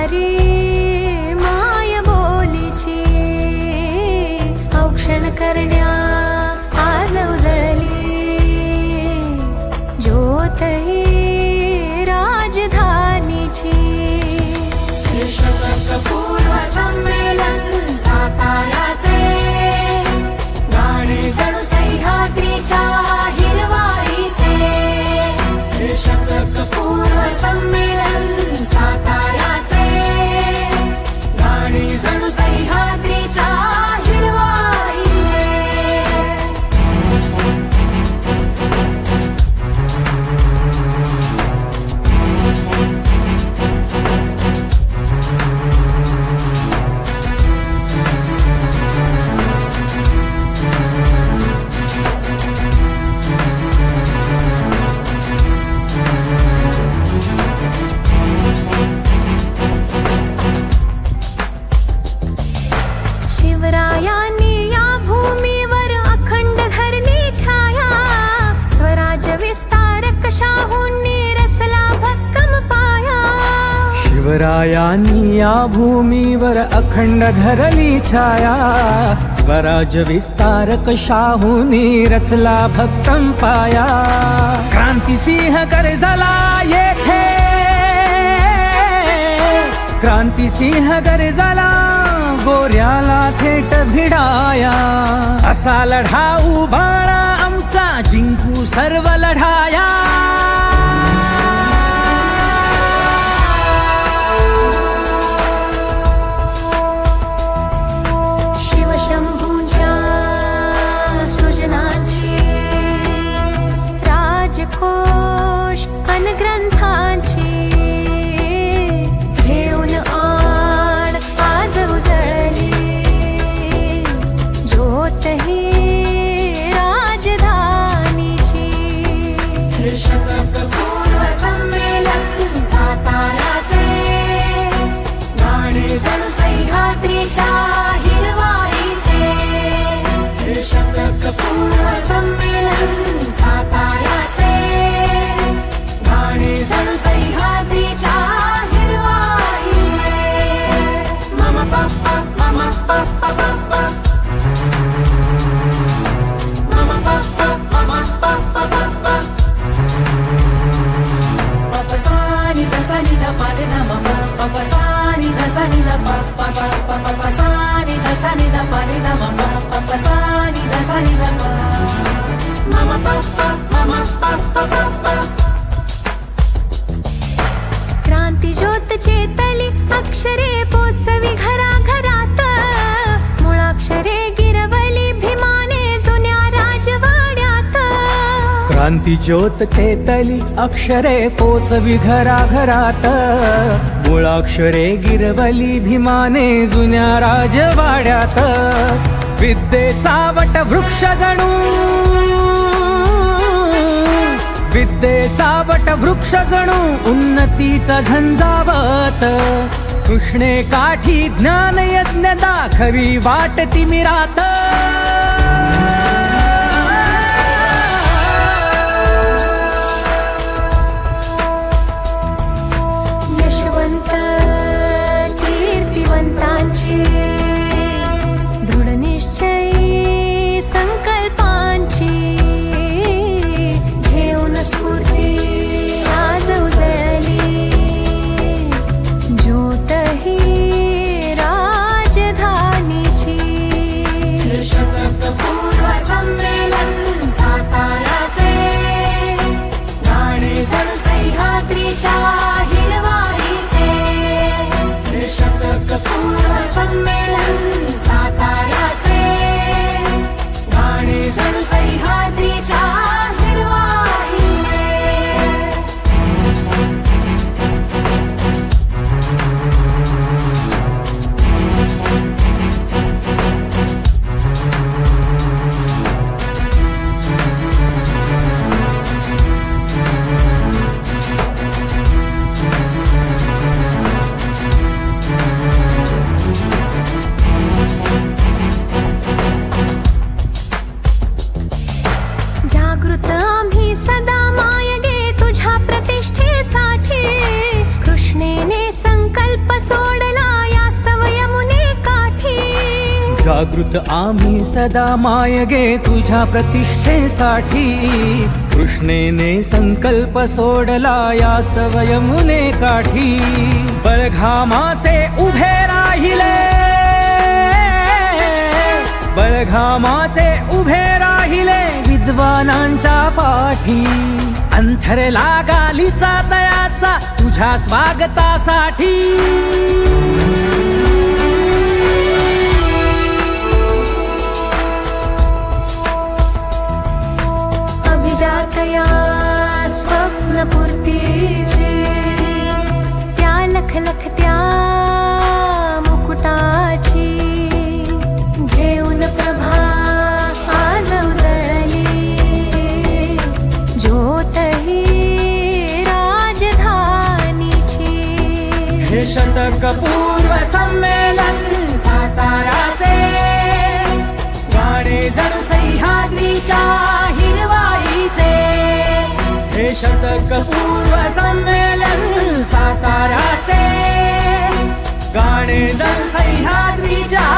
वारी माय बोलीची औक्षण करण्या आज उजळली ज्योत ही राजधानीची पूर्व संमेलन साताऱ्याचे गाणे जणू सह्याद्रीच्या हिरवाईचे पूर्व संमेलन साताऱ्याचे गाणे जणू सह्याद्रीच्या हिरवाईचे शिवरायांनी या भूमीवर अखंड धरली छाया स्वराज्य विस्तारक शाहूंनी रचला भक्कम पाया शिवरायांनी या भूमीवर अखंड धरली छाया स्वराज्य विस्तारक शाहूंनी रचला भक्कम पाया क्रांतिसिंह गरजला येथे क्रांतिसिंह गरजला गोऱ्याला थेट भिडाया असा लढाऊ बाळा आमचा जिंकू सर्व लढाया शिवशंभूंच्या सृजनांची राजकोश अन ग्रंथांची घेऊन आण आज उजळली ज्योत ही राजधानीची पूर्व संमेलन साताऱ्याचे गाणे जणू सह्याद्रीच्या हिरवाईचे पूर्व संमेलन साताऱ्याचे गाणे जणू सह्याद्रीच्या हिरवाईचे मम पप्पा मम पप्पा पप्पा मम पप्पा मम पप्पा पप्पा पप्पा सानी दसानी द पाले द मम पप्पा सानी दसानी द पप्पा पप्पा सानी दसानी द पाले द मम पप्पा सानी दसानी द मम पप्पा पप्पा क्रांती ज्योत चेतली अक्षरे पोचवी घराघरात मुळाक्षरे गिरवली भीमाने जुन्या राजवाड्यात क्रांती ज्योत चेतली अक्षरे पोचवी घराघरात मुळाक्षरे गिरवली भीमाने जुन्या राजवाड्यात विद्येचा वट वृक्ष जणू विद्येचा वट वृक्ष जणू उन्नतीचा झंझावत कृष्णे काठी ज्ञान यज्ञ दाखवी वाट तिमिरात यशवंत कीर्तिवंतांची दृढ निश्चयी संकल्पांची घेऊन स्फूर्ती आज उजळली ज्योत ही राजधानीची जागृत आम्ही सदा मायगे तुझ्या प्रतिष्ठेसाठी कृष्णेने संकल्प सोडला या स्वयमुने काठी बळघामाचे उभे राहिले बळघामाचे उभे राहिले विद्वानांच्या पाठी अंथरला गालीचा तयाचा तुझ्या स्वागतासाठी अभिजातया स्वप्नपूर्तीची त्या लखलखत्या मुकुटाची घेऊन प्रभा आज उजळली ज्योतही राजधानीची हे शतक पूर्व संमेलन साताराचे गाणे जणू सह्याद्रीच्या हिरवाईचे हे शतक पूर्व संमेलन साताराचे गाणे जणू सह्याद्रीच्या